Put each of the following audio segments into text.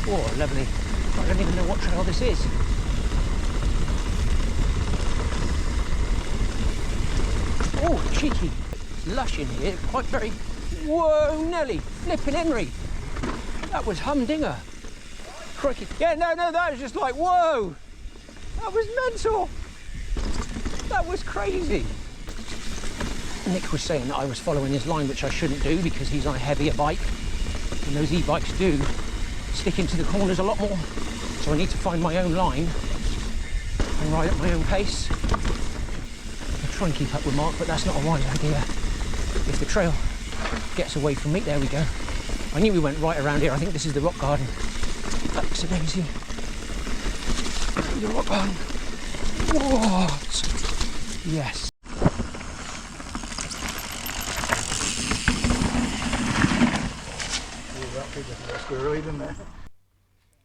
Oh, lovely. I don't even know what trail this is. Oh, cheeky. It's lush in here, quite very... Whoa, Nelly, flipping Henry. That was humdinger. Crikey. Yeah, no, that was just like, whoa. That was mental. That was crazy. Nick was saying that I was following his line, which I shouldn't do because he's on a heavier bike. And those e-bikes do stick into the corners a lot more. So I need to find my own line and ride at my own pace. I'll try and keep up with Mark, but that's not a wise idea. If the trail gets away from me, there we go. I knew we went right around here. I think this is the rock garden. That's amazing. The rock garden. What? Yes.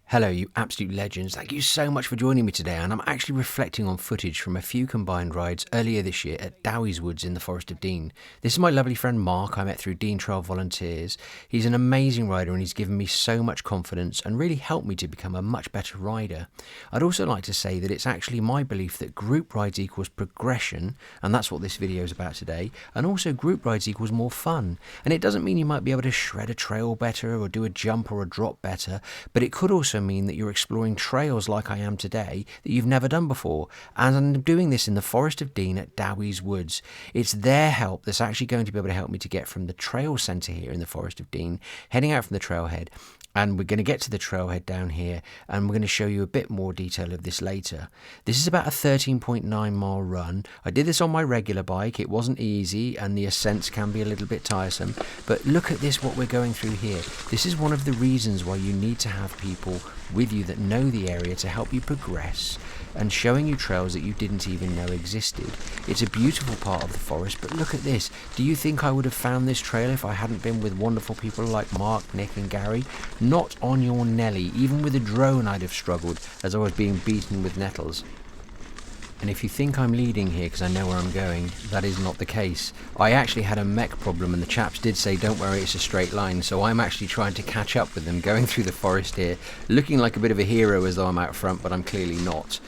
Hello, you absolute legends. Thank you so much for joining me today, and I'm actually reflecting on footage from a few combined rides earlier this year at Dowies Woods in the Forest of Dean. This is my lovely friend Mark I met through Dean Trail Volunteers. He's an amazing rider and he's given me so much confidence and really helped me to become a much better rider. I'd also like to say that it's actually my belief that group rides equals progression, and that's what this video is about today, and also group rides equals more fun. And it doesn't mean you might be able to shred a trail better or do a jump or a drop better, but it could also mean that you're exploring trails like I am today that you've never done before, and I'm doing this in the Forest of Dean at Dowies Woods. It's their help that's actually going to be able to help me to get from the trail centre here in the Forest of Dean, heading out from the trailhead, and we're going to get to the trailhead down here, and we're going to show you a bit more detail of this later. This is about a 13.9 mile run. I did this on my regular bike. It wasn't easy and the ascents can be a little bit tiresome, but look at this, what we're going through here. This is one of the reasons why you need to have people with you that know the area to help you progress and showing you trails that you didn't even know existed. It's a beautiful part of the forest, but look at this. Do you think I would have found this trail if I hadn't been with wonderful people like Mark, Nick and Gary? Not on your Nelly. Even with a drone I'd have struggled as I was being beaten with nettles. And if you think I'm leading here because I know where I'm going, that is not the case. I actually had a mech problem and the chaps did say don't worry, it's a straight line, so I'm actually trying to catch up with them going through the forest here, looking like a bit of a hero as though I'm out front, but I'm clearly not.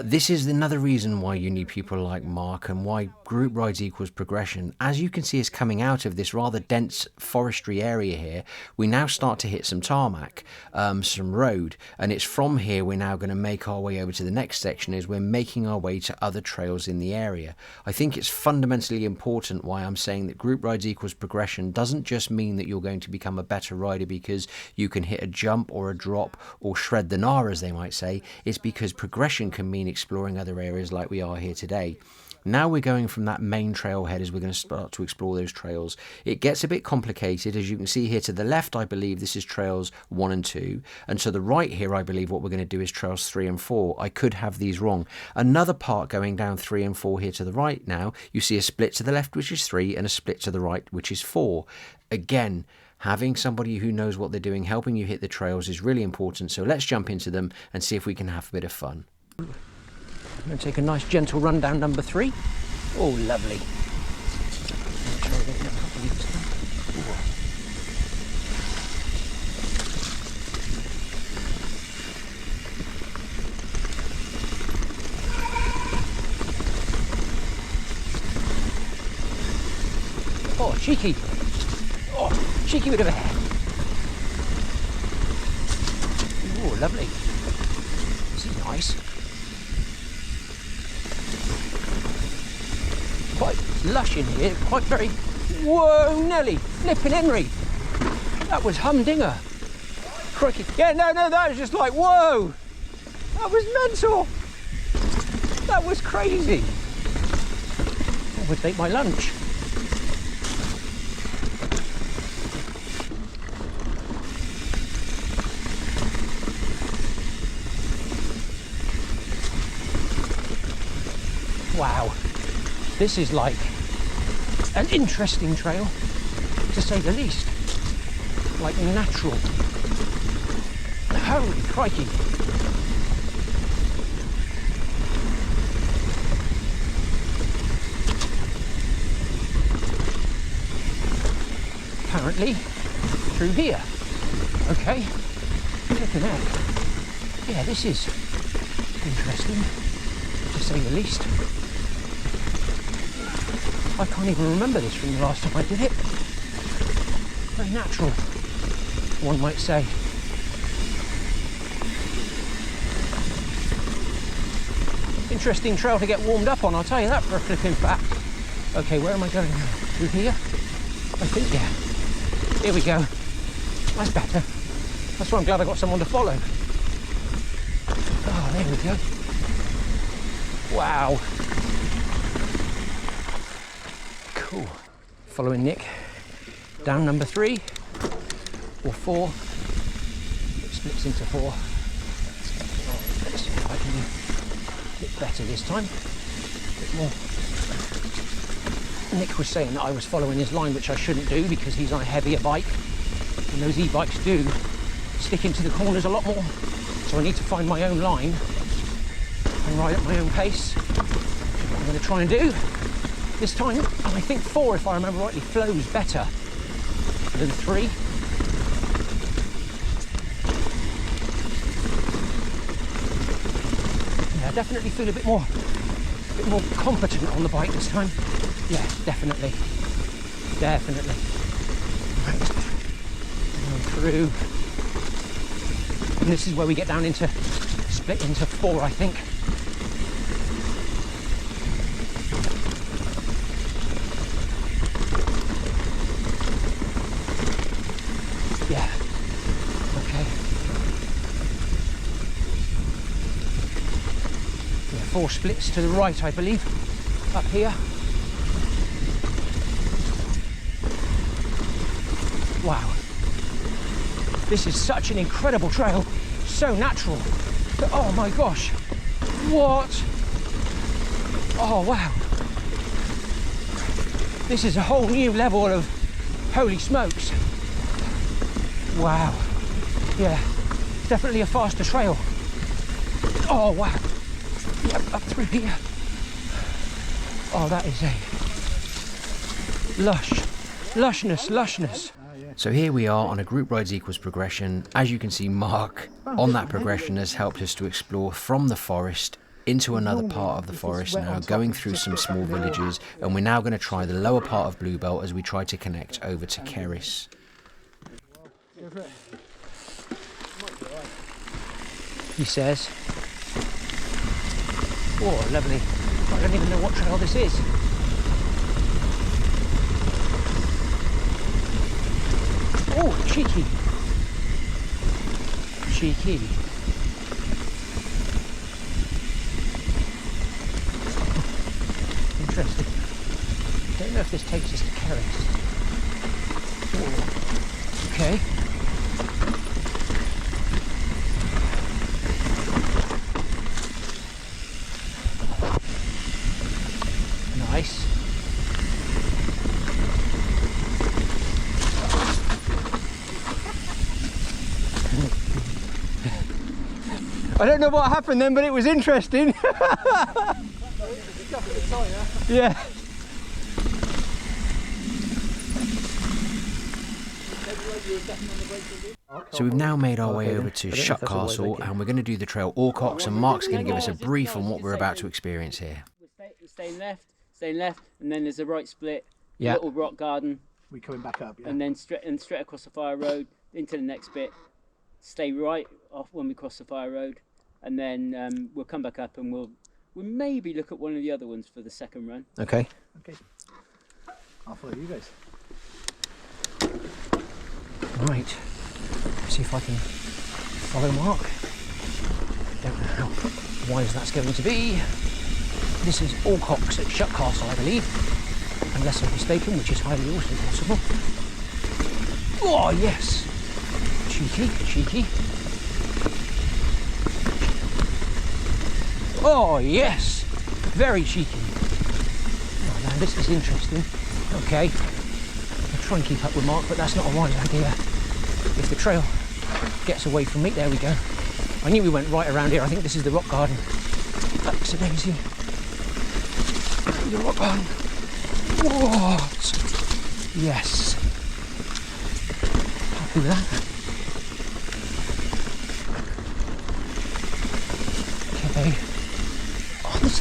This is another reason why you need people like Mark and why group rides equals progression. As you can see us coming out of this rather dense forestry area here, we now start to hit some tarmac, some road, and it's from here we're now going to make our way over to the next section as we're making our way to other trails in the area. I think it's fundamentally important why I'm saying that group rides equals progression doesn't just mean that you're going to become a better rider because you can hit a jump or a drop or shred the gnar as they might say. It's because progression can mean exploring other areas like we are here today. Now we're going from that main trailhead as we're going to start to explore those trails. It gets a bit complicated. As you can see here to the left, I believe this is trails 1 and 2. And to the right here, I believe what we're going to do is trails 3 and 4. I could have these wrong. Another part going down 3 and 4 here to the right now, you see a split to the left, which is 3, and a split to the right, which is 4. Again, having somebody who knows what they're doing, helping you hit the trails is really important. So let's jump into them and see if we can have a bit of fun. I'm going to take a nice gentle run down number 3. Oh, lovely. Oh, cheeky. Oh, cheeky bit of air. Oh, lovely. This is nice. Quite lush in here, quite very... Whoa, Nelly, flipping Henry. That was humdinger. Crikey. Yeah, no, that was just like, whoa. That was mental. That was crazy. I would take my lunch. Wow. This is like an interesting trail, to say the least. Like natural. Holy crikey. Apparently through here. Okay. Flipping heck. Yeah, this is interesting, to say the least. I can't even remember this from the last time I did it. Very natural, one might say. Interesting trail to get warmed up on, I'll tell you that for a flipping fact. Okay, where am I going now? Through here? I think, yeah. Here we go. That's better. That's why I'm glad I got someone to follow. Oh, there we go. Wow. Cool. Following Nick down number 3 or 4. It splits into 4. Let's see if I can do a bit better this time. A bit more. Nick was saying that I was following his line, which I shouldn't do because he's on a heavier bike. And those e-bikes do stick into the corners a lot more. So I need to find my own line and ride at my own pace. What I'm going to try and do this time, and I think 4, if I remember rightly, flows better than 3. Yeah, I definitely feel a bit more competent on the bike this time. Yeah, definitely. Definitely. Right. Going through. And this is where we get down into, split into 4, I think. Yeah. Okay. Yeah, 4 splits to the right, I believe. Up here. Wow. This is such an incredible trail. So natural. Oh my gosh. What? Oh wow. This is a whole new level of holy smokes. Wow. Yeah. Definitely a faster trail. Oh wow. Yep, up through here. Oh, that is a lushness. So here we are on a group rides equals progression. As you can see, Mark on that progression has helped us to explore from the forest into another part of the forest now, going through some small villages, and we're now going to try the lower part of Bluebell as we try to connect over to Cerys. He says. Oh, lovely. I don't even know what trail this is. Oh, cheeky. Cheeky. Interesting. Don't know if this takes us to Cerys. Oh. Okay. Nice. I don't know what happened then, but it was interesting. Yeah. So we've now made our way over to Shut Castle, and we're going to do the trail Allcocks, and Mark's going to give us a brief on what we're about to experience here. We're staying left, and then there's a right split, Yeah. little rock garden. We're coming back up, yeah. And then straight across the fire road into the next bit. Stay right off when we cross the fire road, and then we'll come back up and we'll maybe look at one of the other ones for the second run. Okay. Okay. I'll follow you guys. Right. See if I can follow Mark. Don't know how wise that's going to be. This is Allcocks at Shut Castle, I believe, unless I'm mistaken, which is highly also possible. Oh yes, cheeky. Oh yes, very cheeky. Oh man, this is interesting. Okay, I'll try and keep up with Mark, but that's not a wise idea. If the trail gets away from me, there we go. I knew we went right around here. I think this is the rock garden. That's amazing. The rock garden. What? Yes. Happy with that.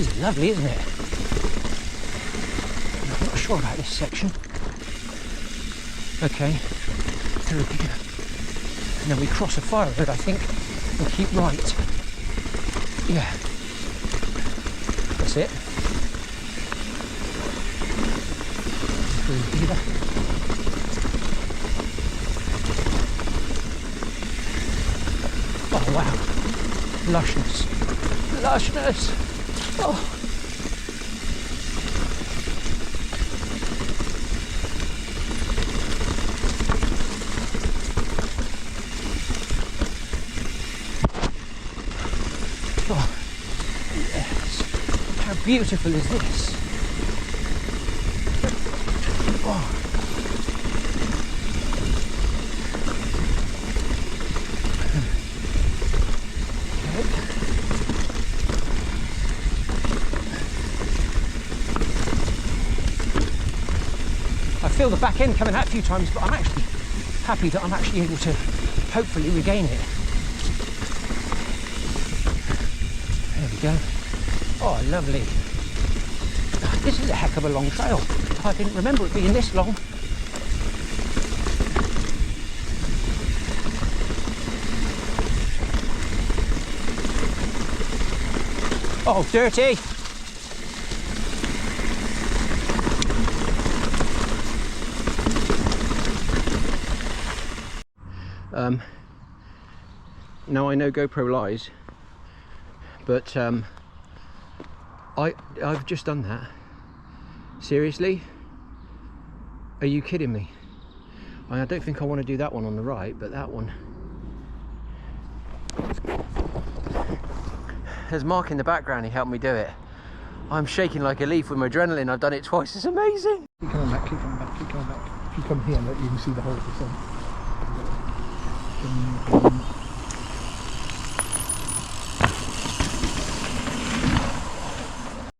is lovely, isn't it? I'm not sure about this section. Okay, through here. And then we cross a fire road, I think, and keep right. Yeah. That's it. Through here. Oh wow. Lushness. Lushness. Oh. Oh, yes. How beautiful is this? Oh. I feel the back end coming out a few times, but I'm actually happy that I'm actually able to hopefully regain it. There we go. Oh, lovely. This is a heck of a long trail. I didn't remember it being this long. Oh, dirty. Now I know GoPro lies, but I've just done that. Seriously? Are you kidding me? I don't think I want to do that one on the right, but that one. There's Mark in the background, he helped me do it. I'm shaking like a leaf with my adrenaline. I've done it twice, it's amazing. Keep coming back, keep coming back, keep coming back. If you come here, look, you can see the whole of the sun.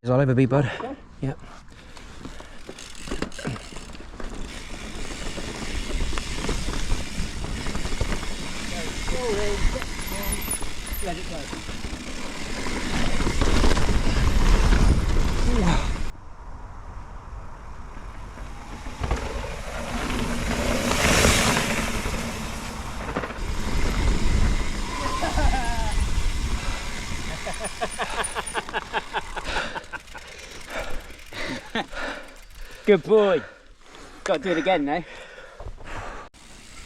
Is all over, bud? Yep. Let it go. Good boy. Got to do it again now.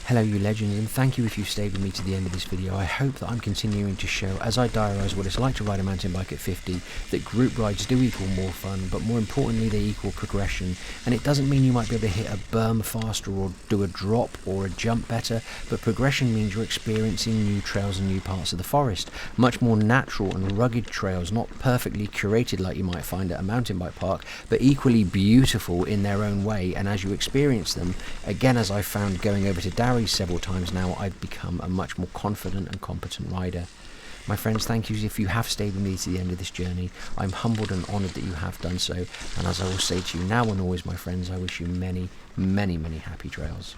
Hello you legends, and thank you if you've stayed with me to the end of this video. I hope that I'm continuing to show, as I diarise what it's like to ride a mountain bike at 50, that group rides do equal more fun, but more importantly they equal progression. And it doesn't mean you might be able to hit a berm faster or do a drop or a jump better, but progression means you're experiencing new trails and new parts of the forest. Much more natural and rugged trails, not perfectly curated like you might find at a mountain bike park, but equally beautiful in their own way. And as you experience them, again, as I've found going over to Dowie several times now, I've become a much more confident and competent rider. My friends, thank you if you have stayed with me to the end of this journey. I'm humbled and honoured that you have done so, and as I will say to you now and always, my friends, I wish you many, many, many happy trails.